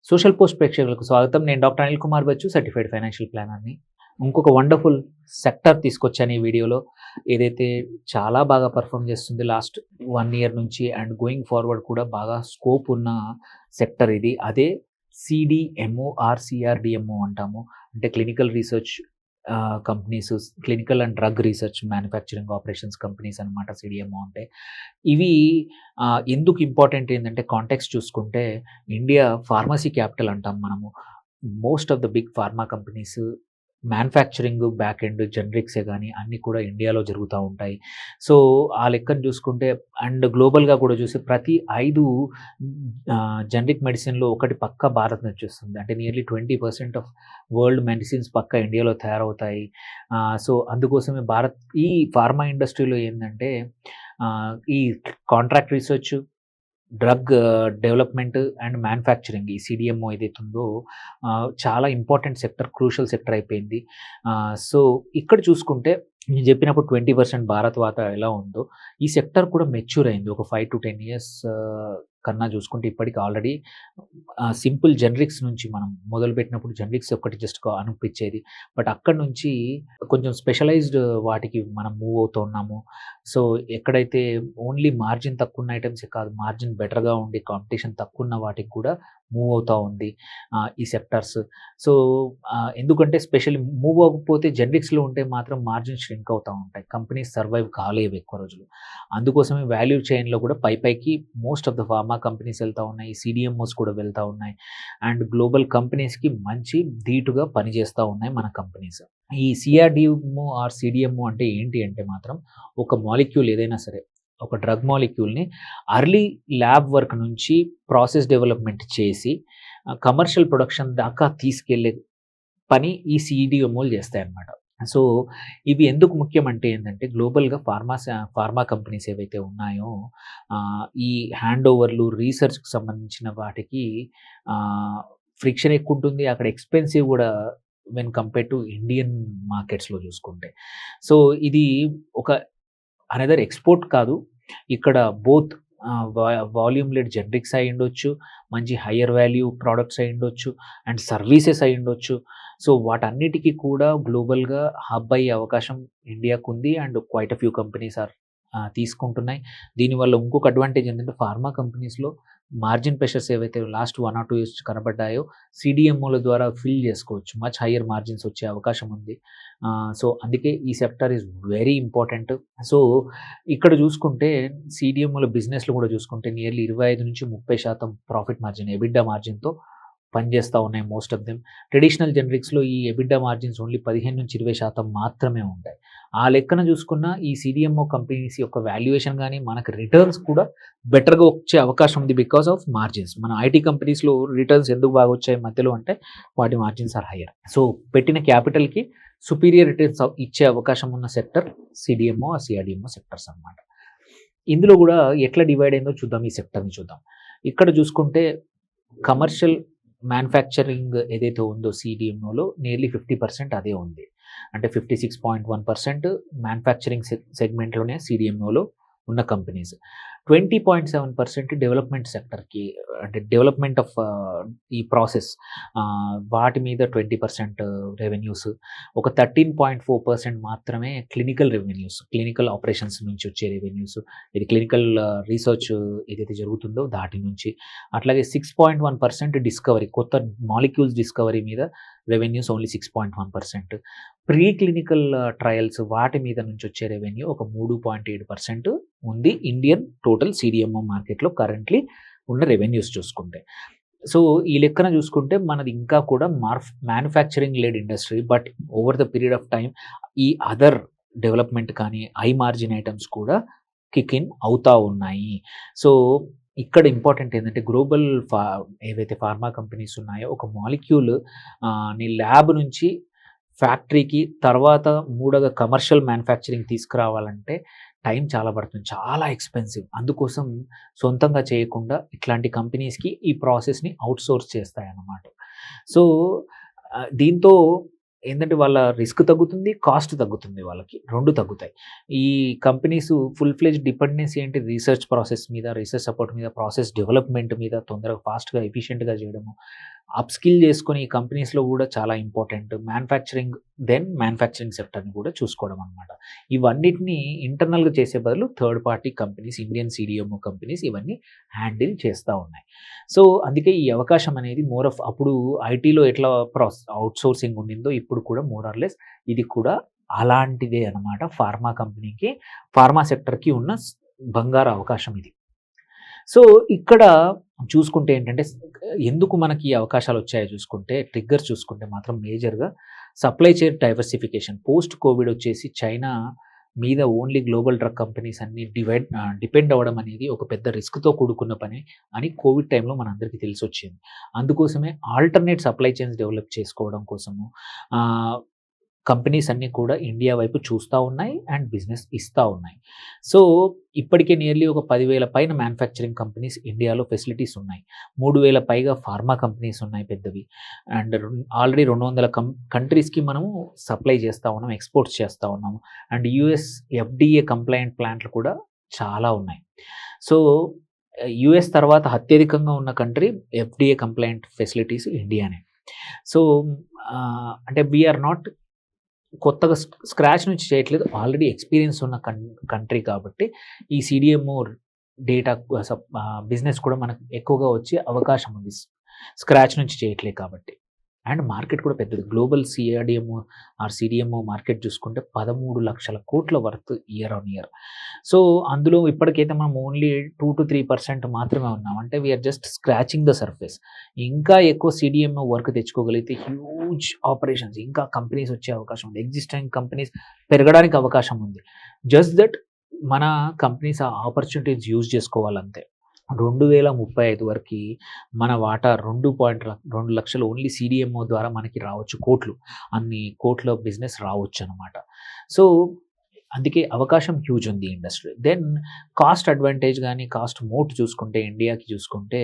Social post ప్రేక్షకులకు స్వాగతం. నేను doctor Anil Kumar Bachu, certified financial ప్లానర్‌ని. ఇంకొక వండర్‌ఫుల్ సెక్టర్ తీసుకొచ్చాను ఈ వీడియోలో. ఏదైతే చాలా బాగా పెర్ఫార్మ్ చేస్తుంది లాస్ట్ 1 ఇయర్ నుంచి అండ్ గోయింగ్ ఫార్వర్డ్ కూడా బాగా స్కోప్ ఉన్న సెక్టర్ ఇది. అదే సీడీఎంఓ ఆర్ సీఆర్‌డీఎంఓ అంటాము. అంటే clinical research companies, clinical and drug research manufacturing operations companies అనమాట సీడీఎంఓ అంటే. ఇవి ఎందుకు ఇంపార్టెంట్ ఏందంటే కాంటెక్స్ట్ చూసుకుంటే ఇండియా ఫార్మసీ క్యాపిటల్ అంటాం మనము. Most of the big pharma companies manufacturing back end జనరిక్సే గానీ అన్నీ కూడా ఇండియాలో జరుగుతా ఉంటాయి. సో, ఆ లెక్కన చూసుకుంటే అండ్ గ్లోబల్‌గా కూడా చూస్తే ప్రతి 5 జనరిక్ మెడిసిన్‌లో ఒకటి పక్కా భారత్ నుంచి వస్తుంది. అంటే నియర్లీ 20% ఆఫ్ వరల్డ్ మెడిసిన్స్ పక్కా ఇండియాలో తయారవుతాయి. సో, అందుకోసమే భారత్ ఈ ఫార్మా ఇండస్ట్రీలో ఏందంటే ఈ contract research, drug development and manufacturing ఈ సీడీఎంఓ ఏదైతే ఉందో చాలా ఇంపార్టెంట్ సెక్టర్, క్రూషియల్ సెక్టర్ అయిపోయింది. సో, ఇక్కడ చూసుకుంటే నేను చెప్పినప్పుడు 20% భారత్ వాటా ఎలా ఉందో, ఈ సెక్టర్ కూడా మెచ్యూర్ అయింది. ఒక 5-10 ఇయర్స్ కన్నా చూసుకుంటే ఇప్పటికి ఆల్రెడీ సింపుల్ జనరిక్స్ నుంచి మనం మొదలుపెట్టినప్పుడు జనరిక్స్ ఒక్కటి జస్ట్ అనిపించేది. బట్ అక్కడి నుంచి కొంచెం స్పెషలైజ్డ్ వాటికి మనం మూవ్ అవుతున్నాము. సో, ఎక్కడైతే ఓన్లీ మార్జిన్ తక్కువున్న ఐటెమ్సే కాదు, మార్జిన్ బెటర్‌గా ఉండి కాంపిటీషన్ తక్కువున్న వాటికి కూడా మూవ్ అవుతా ఉంది ఈ సెక్టార్స్. సో, ఎందుకంటే స్పెషల్లీ మూవ్ అవ్వకపోతే జనరిక్స్‌లో ఉంటే మాత్రం మార్జిన్ ష్రింక్ అవుతా ఉంటాయి. కంపెనీస్ సర్వైవ్ కాలేవు ఎక్కువ రోజులు. అందుకోసమే వాల్యూ చైన్‌లో కూడా పైకి most of the pharma companies వెళ్తా ఉన్నాయి. సీడీఎంఓస్ కూడా వెళ్తా ఉన్నాయి. అండ్ గ్లోబల్ కంపెనీస్‌కి మంచి ధీటుగా పనిచేస్తా ఉన్నాయి మన కంపెనీస్. ఈ సీఆర్‌డీఎంఓ ఆర్ సీడీఎంఓ అంటే ఏంటి అంటే మాత్రం ఒక మాలిక్యూల్ ఏదైనా సరే, ఒక డ్రగ్ మాలిక్యూల్‌ని అర్లీ ల్యాబ్ వర్క్ నుంచి ప్రాసెస్ డెవలప్‌మెంట్ చేసి కమర్షియల్ ప్రొడక్షన్ దాకా తీసుకెళ్ళే పని ఈ సీడీఎంఓలు చేస్తాయన్నమాట. సో, ఇవి ఎందుకు ముఖ్యమంటే ఏందంటే గ్లోబల్‌గా ఫార్మా కంపెనీస్ ఏవైతే ఉన్నాయో ఈ హ్యాండ్ ఓవర్‌లు, రీసెర్చ్‌కి సంబంధించిన వాటికి ఆహ్, ఫ్రిక్షన్ ఎక్కువుంటుంది. అక్కడ ఎక్స్‌పెన్సివ్ గూడా వెన్ కంపేర్డ్ టు ఇండియన్ మార్కెట్స్‌లో చూసుకుంటే. సో, ఇది ఒక అనదర్ ఎక్స్‌పోర్ట్ కాదు. ఇక్కడ బోత్ వాల్యూమ్ లెడ్ జనరిక్స్ అయ్యుండొచ్చు, మంచి హైయర్ వాల్యూ ప్రొడక్ట్స్ అయ్యుండొచ్చు అండ్ సర్వీసెస్ అయ్యుండొచ్చు. సో, వాటన్నిటికి కూడా గ్లోబల్‌గా హబ్ అయ్యే అవకాశం ఇండియాకుంది and quite a few companies are తీసుకుంటున్నాయి. దీనివల్ల ఇంకొక అడ్వాంటేజ్ ఏంటంటే ఫార్మా కంపెనీస్‌లో మార్జిన్ ప్రెషర్స్ ఏవైతే లాస్ట్ 1 ఆర్ 2 ఇయర్స్ కనబడ్డాయో సీడీఎంఓల ద్వారా ఫిల్ చేసుకోవచ్చు. మచ్ హైయర్ మార్జిన్స్ వచ్చే అవకాశం ఉంది. సో, అందుకే ఈ sector is very important. So, ఇక్కడ చూసుకుంటే సీడీఎంఓల బిజినెస్‌లో కూడా చూసుకుంటే నియర్లీ 25-30% ప్రాఫిట్ మార్జిన్, ఎబిడ్డా మార్జిన్‌తో పనిచేస్తా ఉన్నాయి మోస్ట్ ఆఫ్ దెమ్. ట్రెడిషనల్ జనరిక్స్‌లో ఈ ఎబిడ్డా మార్జిన్స్ ఓన్లీ 15-20% మాత్రమే ఉంటాయి. ఆ లెక్కన చూసుకున్న ఈ సీడీఎంఓ కంపెనీస్ యొక్క వాల్యుయేషన్ గాని, మనకు రిటర్న్స్ కూడా బెటర్‌గా వచ్చే అవకాశం ఉంది బికాస్ ఆఫ్ మార్జిన్స్. మన ఐటీ కంపెనీస్‌లో రిటర్న్స్ ఎందుకు బాగా వచ్చాయి మధ్యలో అంటే వాటి మార్జిన్స్ ఆర్ హైయర్. సో, పెట్టిన క్యాపిటల్‌కి సుపీరియర్ రిటర్న్స్ ఇచ్చే అవకాశం ఉన్న సెక్టర్ సీడీఎంఓ, సీఆర్‌డీఎంఓ సెక్టర్స్ అన్నమాట. ఇందులో కూడా ఎట్లా డివైడ్ అయిందో చూద్దాం. ఈ సెక్టర్‌ని చూద్దాం. ఇక్కడ చూసుకుంటే కమర్షియల్ మ్యానుఫ్యాక్చరింగ్ ఏదైతే ఉందో సీడీఎంఓలో నియర్లీ 50% అదే ఉంది. అంటే 56.1% మ్యానుఫ్యాక్చరింగ్ సెగ్మెంట్‌లోనే సీడీఎంఓలో ఉన్న కంపెనీస్. 20.7% డెవలప్‌మెంట్ సెక్టర్‌కి, అంటే డెవలప్‌మెంట్ ఆఫ్ ఈ ప్రాసెస్ వాటి మీద 20% రెవెన్యూస్. ఒక 13.4% మాత్రమే క్లినికల్ రెవెన్యూస్, క్లినికల్ ఆపరేషన్స్ నుంచి వచ్చే రెవెన్యూస్. ఇది క్లినికల్ రీసెర్చ్ ఏదైతే జరుగుతుందో దాటి నుంచి. అట్లాగే 6.1% డిస్కవరీ, కొత్త మాలిక్యూల్స్ డిస్కవరీ మీద revenues only 6.1%. Pre clinical trials వాటి మీద నుంచి వచ్చే రెవెన్యూ ఒక 3.7% ఉంది ఇండియన్ టోటల్ సీడీఎంఓ మార్కెట్‌లో కరెంట్‌లీ ఉన్న రెవెన్యూస్ చూసుకుంటే. సో, ఈ లెక్కన చూసుకుంటే మనది ఇంకా కూడా manufacturing led industry. But over the period of time ఈ అదర్ డెవలప్‌మెంట్ కానీ, హై మార్జిన్ ఐటెమ్స్ కూడా కిక్ ఇన్ అవుతా ఉన్నాయి. సో, ఇక్కడ ఇంపార్టెంట్ ఏందంటే గ్లోబల్ ఏవైతే ఫార్మా కంపెనీస్ ఉన్నాయో ఒక మాలిక్యూల్ నీ ల్యాబ్ నుంచి ఫ్యాక్టరీకి తర్వాత మూడోగా కమర్షియల్ మ్యానుఫ్యాక్చరింగ్ తీసుకురావాలంటే టైం చాలా పడుతుంది. చాలా ఎక్స్‌పెన్సివ్. అందుకోసం సొంతంగా చేయకుండా ఇట్లాంటి కంపెనీస్‌కి ఈ ప్రాసెస్‌ని ఔట్‌సోర్స్ చేస్తాయన్నమాట. సో, దీంతో ఏందంటే వాళ్ళ రిస్క్ తగ్గుతుంది, కాస్ట్ తగ్గుతుంది వాళ్ళకి. 2 తగ్గుతాయి. ఈ కంపెనీస్ ఫుల్ ఫ్లెడ్జ్డ్ డిపెండెన్సీ ఏంటి రీసెర్చ్ ప్రాసెస్ మీద, రీసెర్చ్ సపోర్ట్ మీద, ప్రాసెస్ డెవలప్‌మెంట్ మీద తొందరగా ఫాస్ట్‌గా, ఎఫిషియెంట్‌గా చేయడము. అప్‌స్కిల్ చేసుకొని ఈ కంపెనీస్‌లో కూడా చాలా ఇంపార్టెంట్. మ్యానుఫ్యాక్చరింగ్ సెక్టర్‌ని కూడా చూసుకోవడం అనమాట. ఇవన్నిటిని ఇంటర్నల్‌గా చేసే బదులు third party companies, Indian CDMO companies ఇవన్నీ హ్యాండిల్ చేస్తా ఉన్నాయి. సో, అందుకే ఈ అవకాశం అనేది మోర్ ఆఫ్ అప్పుడు ఐటీలో ఎట్లా ఔట్‌సోర్సింగ్ ఉండిందో ఇప్పుడు కూడా మోర్ ఆర్ లెస్ ఇది కూడా అలాంటిదే అనమాట. ఫార్మా సెక్టర్‌కి ఉన్న బంగారు అవకాశం ఇది. సో, ఇక్కడ చూసుకుంటే ఏంటంటే ఎందుకు మనకి ఈ అవకాశాలొచ్చాయో చూసుకుంటే, ట్రిగ్గర్స్ చూసుకుంటే మాత్రం మేజర్‌గా supply chain diversification. Post Covid వచ్చేసి చైనా మీద ఓన్లీ గ్లోబల్ డ్రగ్ కంపెనీస్ అన్నీ డిపెండ్ అవ్వడం అనేది ఒక పెద్ద రిస్క్‌తో కూడుకున్న పని అని కోవిడ్ టైంలో మనందరికీ తెలిసొచ్చింది. అందుకోసమే ఆల్టర్‌నేట్ సప్లై చైన్స్ డెవలప్ చేసుకోవడం కోసము ఆహ్, కంపెనీస్ అన్నీ కూడా ఇండియా వైపు చూస్తా ఉన్నాయి అండ్ బిజినెస్ ఇస్తా ఉన్నాయి. సో, ఇప్పటికే నియర్లీ ఒక 10,000 పైన మ్యానుఫ్యాక్చరింగ్ కంపెనీస్ ఇండియాలో ఫెసిలిటీస్ ఉన్నాయి. 3,000 పైగా ఫార్మా కంపెనీస్ ఉన్నాయి పెద్దవి. అండ్ ఆల్రెడీ 200 కంట్రీస్‌కి మనము సప్లై చేస్తా ఉన్నాం, ఎక్స్‌పోర్ట్స్ చేస్తా ఉన్నాము. అండ్ యూఎస్ ఎఫ్‌డీఏ కంప్లయింట్ ప్లాంట్లు కూడా చాలా ఉన్నాయి. సో, యూఎస్ తర్వాత అత్యధికంగా ఉన్న కంట్రీ ఎఫ్‌డీఏ కంప్లయింట్ ఫెసిలిటీస్ ఇండియానే. సో, అంటే వి ఆర్ నాట్ కొత్తగా స్క్రాచ్ నుంచి చేయట్లేదు. ఆల్రెడీ ఎక్స్‌పీరియన్స్ ఉన్న కంట్రీ కాబట్టి ఈ సీడీఎంఓ బిజినెస్ కూడా మనకు ఎక్కువగా వచ్చే అవకాశం ఉంది. స్క్రాచ్ నుంచి చేయట్లేదు కాబట్టి. అండ్ మార్కెట్ కూడా పెద్దది. గ్లోబల్ సీడీఎంఓ మార్కెట్ చూసుకుంటే 13,00,000 కోట్ల worth year on year. So, అందులో ఇప్పటికైతే మనం ఓన్లీ 2-3% మాత్రమే ఉన్నాం. అంటే we're just scratching the surface. ఇంకా ఎక్కువ సీడీఎంఓ వర్క్ తెచ్చుకోగలిగితే హ్యూజ్ ఆపరేషన్స్ ఇంకా కంపెనీస్ వచ్చే అవకాశం ఉంది. ఎగ్జిస్టింగ్ కంపెనీస్ పెరగడానికి అవకాశం ఉంది. జస్ట్ దట్ మన కంపెనీస్ ఆ ఆపర్చునిటీస్ యూజ్ చేసుకోవాలంతే. 2035 వరకి మన వాటా 2.2 లక్షలు ఓన్లీ సీడీఎంఓ ద్వారా మనకి రావచ్చు కోట్లు. అన్ని కోట్ల బిజినెస్ రావచ్చనమాట. సో, అందుకే అవకాశం హ్యూజ్ ఉంది ఈ ఇండస్ట్రీ. దెన్ కాస్ట్ అడ్వాంటేజ్ గాని, కాస్ట్ మోట్ చూసుకుంటే ఇండియాకి చూసుకుంటే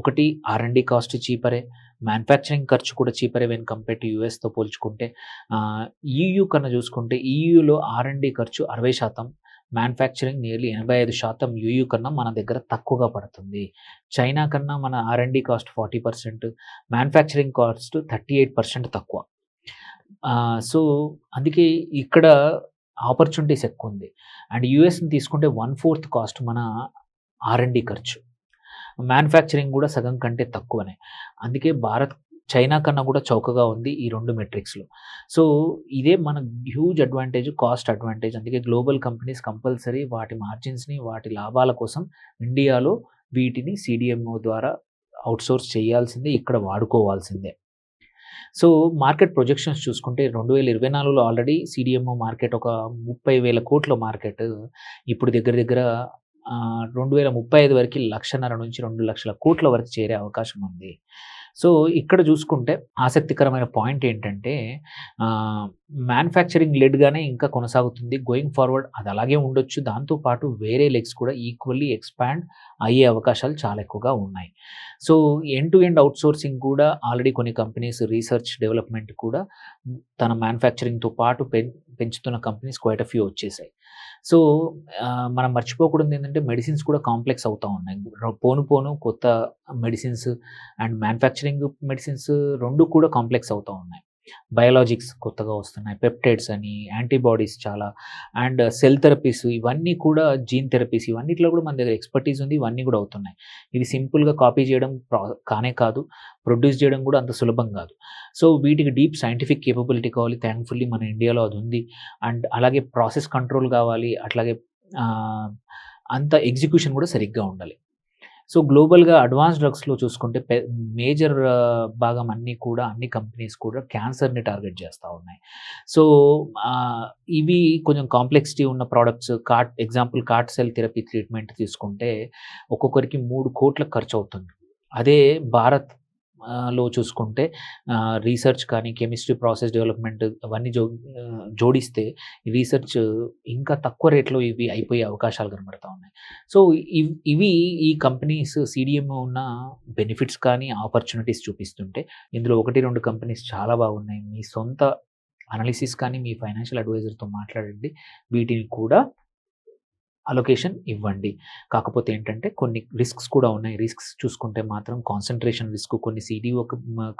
ఒకటి ఆర్&డి కాస్ట్ చీపరే. మ్యానుఫ్యాక్చరింగ్ ఖర్చు కూడా చీపరే వెన్ కంపేర్ టు యూఎస్‌తో పోల్చుకుంటే. ఈయూ కన్నా చూసుకుంటే ఈయూలో ఆర్&డి ఖర్చు 60%, మ్యానుఫ్యాక్చరింగ్ నియర్లీ 85% యూయూ కన్నా మన దగ్గర తక్కువగా పడుతుంది. చైనా కన్నా మన ఆర్&డి కాస్ట్ 40%, మ్యానుఫ్యాక్చరింగ్ కాస్ట్ 38% తక్కువ. సో, అందుకే ఇక్కడ ఆపర్చునిటీస్ ఎక్కువుంది. అండ్ యూఎస్‌ని తీసుకుంటే 1/4 కాస్ట్ మన ఆర్&డి ఖర్చు. మ్యానుఫ్యాక్చరింగ్ కూడా సగం కంటే తక్కువనే. అందుకే చైనా కన్నా కూడా చౌకగా ఉంది ఈ 2 మెట్రిక్స్‌లో. సో, ఇదే మన హ్యూజ్ అడ్వాంటేజ్, కాస్ట్ అడ్వాంటేజ్. అందుకే గ్లోబల్ కంపెనీస్ కంపల్సరీ వాటి మార్జిన్స్‌ని, వాటి లాభాల కోసం ఇండియాలో వీటిని సీడీఎంఓ ద్వారా ఔట్‌సోర్స్ చేయాల్సిందే, ఇక్కడ వాడుకోవాల్సిందే. సో, మార్కెట్ ప్రొజెక్షన్స్ చూసుకుంటే 2024లో ఆల్రెడీ సీడీఎంఓ మార్కెట్ ఒక 30,000 కోట్ల మార్కెట్. ఇప్పుడు దగ్గర దగ్గర 2035 వరకి 1,50,000 నుంచి 2,00,000 కోట్ల వరకు చేరే అవకాశం ఉంది. సో, ఇక్కడ చూసుకుంటే ఆసక్తికరమైన పాయింట్ ఏంటంటే మ్యానుఫ్యాక్చరింగ్ లెడ్‌గానే ఇంకా కొనసాగుతుంది. గోయింగ్ ఫార్వర్డ్ అది అలాగే ఉండొచ్చు. దాంతో పాటు వేరే లెగ్స్ కూడా ఈక్వల్లీ ఎక్స్‌పాండ్ అయ్యే అవకాశాలు చాలా ఎక్కువగా ఉన్నాయి. So, end to end outsourcing కూడా ఆల్రెడీ కొన్ని కంపెనీస్ రీసెర్చ్ డెవలప్‌మెంట్ కూడా తన మ్యానుఫ్యాక్చరింగ్‌తో పాటు పెంచుతున్న కంపెనీస్ క్వైట్ ఎ ఫ్యూ వచ్చేసాయి. సో, మనం మర్చిపోకూడనిది ఏంటంటే మెడిసిన్స్ కూడా కాంప్లెక్స్ అవుతా ఉన్నాయి. పోను పోను కొత్త మెడిసిన్స్ అండ్ మ్యానుఫ్యాక్చరింగ్ మెడిసిన్స్ 2 కూడా కాంప్లెక్స్ అవుతా ఉన్నాయి. బయోలాజిక్స్ కొత్తగా వస్తున్నాయి. పెప్టైడ్స్ అని, యాంటీబాడీస్ చాలా అండ్ సెల్ థెరపీస్ ఇవన్నీ కూడా జీన్ థెరపీస్ ఇవన్నిట్లో కూడా మన దగ్గర ఎక్స్‌పర్టీస్ ఉంది. ఇవన్నీ కూడా అవుతున్నాయి. ఇవి సింపుల్‌గా కాపీ చేయడం కానే కాదు. ప్రొడ్యూస్ చేయడం కూడా అంత సులభం కాదు. సో, వీటికి డీప్ సైంటిఫిక్ కేపబిలిటీ కావాలి. థాంక్‌ఫుల్లీ మన ఇండియాలో అది ఉంది. అండ్ అలాగే ప్రాసెస్ కంట్రోల్ కావాలి. అట్లాగే అంత ఎగ్జిక్యూషన్ కూడా సరిగ్గా ఉండాలి. సో, గ్లోబల్‌గా అడ్వాన్స్ డ్రగ్స్‌లో చూసుకుంటే మేజర్ భాగం అన్ని కంపెనీస్ కూడా క్యాన్సర్‌ని టార్గెట్ చేస్తా ఉన్నాయి. సో, ఇవి కొంచెం కాంప్లెక్సిటీ ఉన్న products cart cell therapy treatment తీసుకుంటే ఒక్కొక్కరికి 3,00,00,000 ఖర్చవుతుంది. అదే భారత్ లో చూసుకుంటే రీసెర్చ్ కానీ, కెమిస్ట్రీ ప్రాసెస్ డెవలప్‌మెంట్ అవన్నీ జోడిస్తే రీసెర్చ్ ఇంకా తక్కువ రేట్‌లో ఇవి అయిపోయే అవకాశాలు కనబడతా ఉన్నాయి. సో, ఇవి ఈ కంపెనీస్ సీడీఎంఓ ఉన్న బెనిఫిట్స్ కానీ, ఆపర్చునిటీస్ చూపిస్తుంటే ఇందులో 1, 2 కంపెనీస్ చాలా బాగున్నాయి. మీ సొంత అనాలిసిస్ కానీ, మీ ఫైనాన్షియల్ అడ్వైజర్‌తో మాట్లాడండి. వీటిని కూడా అలొకేషన్ ఇవ్వండి. కాకపోతే ఏంటంటే కొన్ని రిస్క్స్ కూడా ఉన్నాయి. రిస్క్స్ చూసుకుంటే మాత్రం కాన్సంట్రేషన్ రిస్క్ కొన్ని సీడీఓ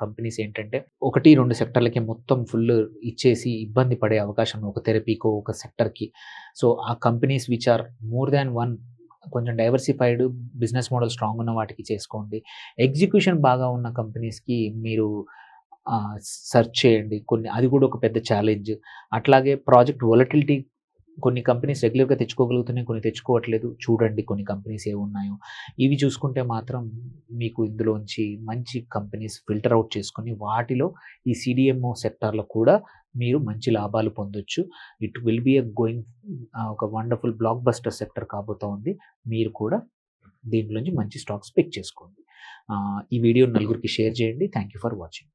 కంపెనీస్ ఏంటంటే 1, 2 సెక్టర్‌లకి మొత్తం ఫుల్ ఇచ్చేసి ఇబ్బంది పడే అవకాశం ఒక థెరపీకో, ఒక సెక్టర్‌కి. సో, ఆ companies which are more than 1 కొంచెం డైవర్సిఫైడ్ బిజినెస్ మోడల్ స్ట్రాంగ్ ఉన్న వాటికి చేసుకోండి. ఎగ్జిక్యూషన్ బాగా ఉన్న కంపెనీస్‌కి మీరు సెర్చ్ చేయండి. అది కూడా ఒక పెద్ద ఛాలెంజ్. అట్లాగే ప్రాజెక్ట్ వోలటిలిటీ కొన్ని కంపెనీస్ రెగ్యులర్‌గా తెచ్చుకోగలుగుతున్నాయి. కొన్ని తెచ్చుకోవట్లేదు. చూడండి కొన్ని కంపెనీస్ ఏవున్నాయో. ఇవి చూసుకుంటే మాత్రం మీకు ఇందులోంచి మంచి కంపెనీస్ ఫిల్టర్ ఔట్ చేసుకొని వాటిలో ఈ సీడీఎంఓ సెక్టార్‌లో కూడా మీరు మంచి లాభాలు పొందొచ్చు. ఇట్ విల్ బి ఒక వండర్‌ఫుల్ బ్లాక్ బస్టర్ సెక్టర్ కాబోతోంది. మీరు కూడా దీంట్లో నుంచి మంచి స్టాక్స్ పిక్ చేసుకోండి. ఈ వీడియోని నలుగురికి షేర్ చేయండి. Thank you for watching.